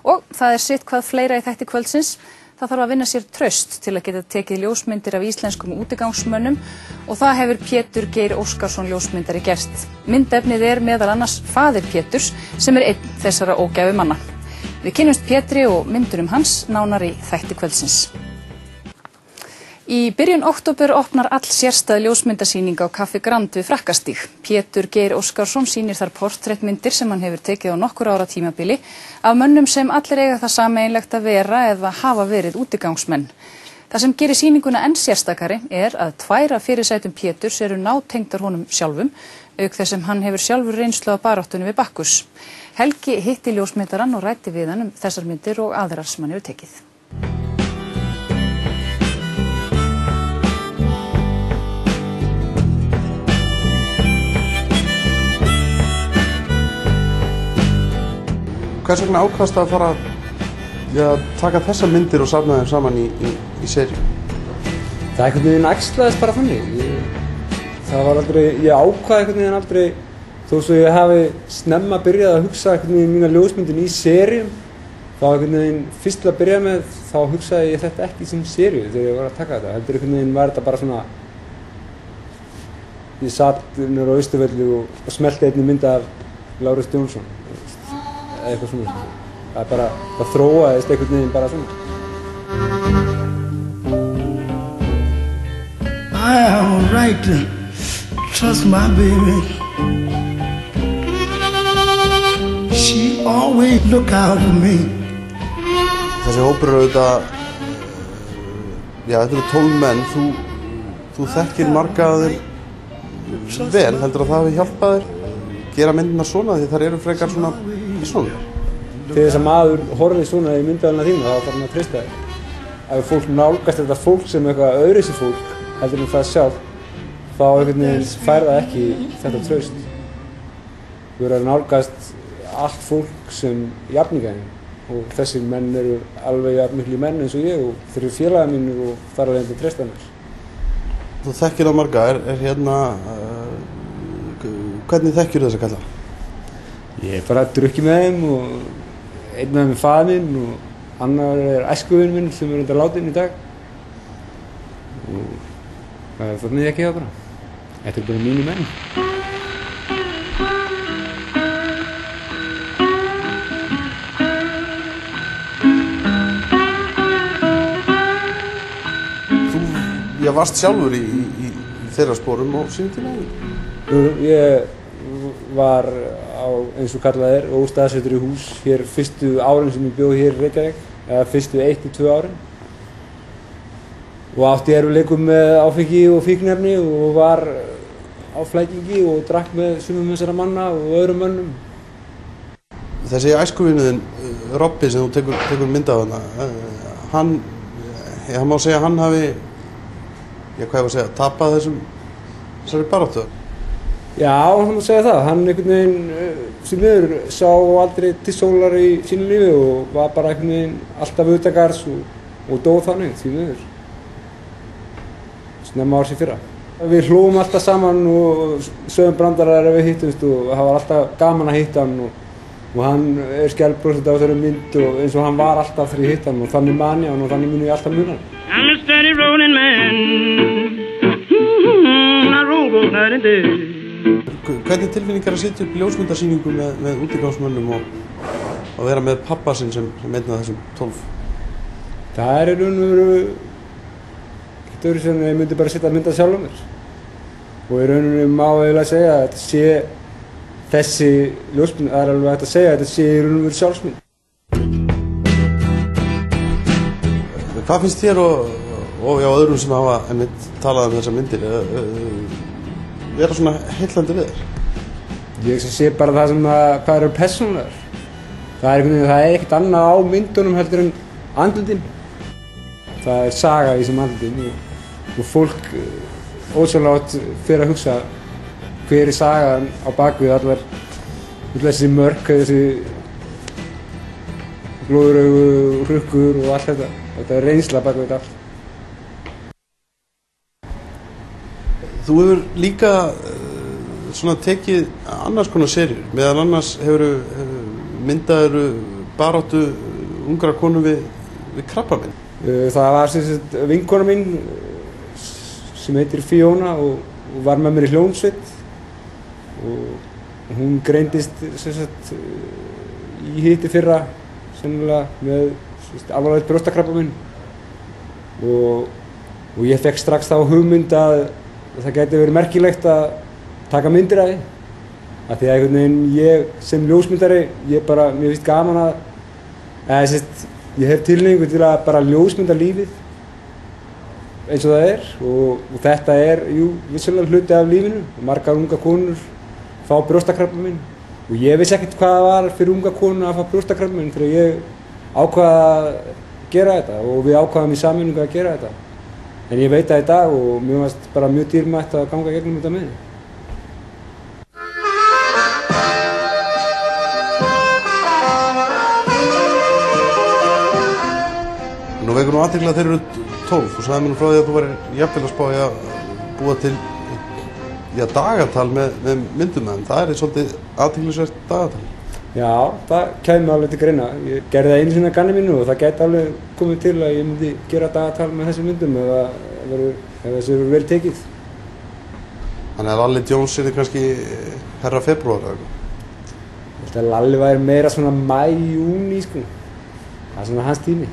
Og það sitt hvað fleira í þætti kvöldsins. Það þarf að vinna sér traust til að geta tekið ljósmyndir af íslenskum útigangsmönnum og það hefur Pétur Geir Óskarsson ljósmyndari gert. Myndefnið meðal annars faðir Péturs sem einn þessara ógæfumanna. Við kynnumst Pétri og myndurum hans nánar í þætti kvöldsins. Í byrjun október opnar all sérstæð ljósmyndasýning á Kaffi Grand við Frakkastíg. Pétur Geir Óskarsson sýnir þar portrettmyndir sem hann hefur tekið á nokkur ára tímabili af mönnum sem allir eiga það sameiginlegt að vera eða hafa verið útigangsmenn. Það sem gerir sýninguna enn sérstakari að 2 af fyrirsætum Péturs eru nátengdar honum sjálfum, auk þess sem hann hefur sjálfur reynslu af baráttunni við Bakkus. Helgi hitti ljósmyndarann og ræddi við hann þessar myndir og aðrar sem hann hefur tekið. Hvers vegna ákvaðstu að fara að taka þessar myndir og safna þeim saman í seríu? Það einhvern veginn æxlaðist bara þannig. Það var aldrei, ég ákvað einhvern veginn aldrei, þó svo ég hafi snemma byrjað að hugsa einhvern veginn mína ljósmyndin í seríum, þá einhvern veginn fyrst til að byrja með, þá hugsaði ég þetta ekki sem seríu þegar ég var að taka þetta. Heldur einhvern veginn var þetta bara svona, ég satt niður á Austurvelli og smellti einni mynd af Lárus Jónsson. Eitthvað svona. Það bara, það þróaðist einhvern veginn bara svona. I have a right to trust my baby. She always look out for me. Þessi hópur auðvitað, þetta eru 12 menn, þú þekkir marga af þeim vel, heldur að það hafi hjálpað þér gera myndina svona því þær eru frekar svona persónulegar. Þegar þess að maður horfir svona í myndavélarnar þína þá þarf maður að treysta þér. Ef fólk nálgast þetta fólk sem eitthvað öðruvísi fólk heldur en það sjálf, þá einhvern veginn fær það ekki þetta traust. Þú verður að nálgast allt fólk sem jafningjarnir og þessir menn eru alveg jafnmiklir menn eins og ég og þeir eru félagar mínir og þarf að treysta mér. Þú þekkir á marga, hvernig þekkir þessa kalla? Ég hef bara drukkið með þeim og einn af þeim faðir minn og annar æskuvinur minn sem undir látin í dag. Og það þannig ekki það bara. Þetta bara mínu menn. Þú varst sjálfur í þeirra sporum á sínum tíma? Ég var á, eins og kallað óstaðsettur í hús hér fyrstu árin sem ég bjó hér í Reykjavík, eða fyrstu 1-2 árin. Og átti erfiðleikum með áfengi og fíkniefni og var á flækingi og drakk með sumum þessara manna og öðrum mönnum. Þessi æskuvinurinn, Robbi sem þú tekur mynd af hann má segja að hann hafi, tapað þessari baráttu. Já, það má segja það. Hann einhvern veginn sem miður sá aldrei til sólar í sínu lífi og var bara einhvern veginn alltaf utangarðs og dó þannig, því miður. Snemma árs í fyrra. Við hlógum alltaf saman og sögum brandarar ef við hittumst og það var alltaf gaman að hitta hann og hann skælbrosandi á þessari mynd og eins og hann var alltaf þegar ég hitt hann og þannig man ég hann og þannig mun ég alltaf muna hann. I'm a steady rolling man, I roll both night and day. Hvernig tilfinningar að setja upp ljósmyndasýningu með útigangsmönnum og vera með pappa sinn sem einn af þessum 12? Það í raun og veru ekkert öðru sem ég myndi bara setja mynda sjálf á mér. Og í raun og veru má eiginlega segja að þetta sé þessi ljósmynd, það alveg hægt að segja að þetta sé í raun og veru sjálfsmynd. Hvað finnst þér og öðrum sem hafa talað þessar myndir vera svona heillandi við þér? Ég sé bara það sem hvað eru persónulegar. Það ekkert annað á myndunum heldur en andlitin. Það saga í þessum andlitin og fólk ósjálfrátt fer að hugsa hver sagan á bakvið allar þessi mörk, þessi blóðraugu, hrukkur og allt þetta. Þetta reynsla bakvið þetta allt. Þú hefur líka tekið annars konar seríur, meðal annars hefur myndaður baráttu ungra konu við krabbamein? Það var sem sagt vinkona mín sem heitir Fiona og var með mér í hljómsveit og hún greindist sem sagt í hittifyrra sennilega með alvarlegt brjóstakrabbamein og ég fekk strax þá hugmynd að það gæti verið merkilegt að taka myndir af því. Af því að einhvern veginn ég sem ljósmyndari, mér finnst gaman ég hef tilhneigingu til að bara ljósmynda lífið eins og það er og þetta er, vissulega hluti af lífinu. Margar unga konur fá brjóstakrabbamein og ég vissi ekkert hvað það var fyrir unga konu að fá brjóstakrabbamein þegar ég ákvað að gera þetta og við ákvaðum í sameiningu að gera þetta. En ég veit það í dag og mér fannst bara mjög dýrmætt að ganga gegnum þetta með því. Nú vekur athygli að þeir eru 12. Þú sagði mér frá því að þú værir jafnvel að spá í að búa til dagatal með myndum með þeim. Það er svolítið athyglisvert dagatal. Já, það kæmi alveg til greina. Ég gerði það einu sinni að ganni mínu og það gæti alveg komið til að ég myndi gera dagatal með þessum myndum ef þessu eru vel tekið. Þannig að Lalli Jones er kannski herra febrúar eða eitthvað? Ég held að Lalli væri meira svona mæ, júní sko. Það er svona hans tími.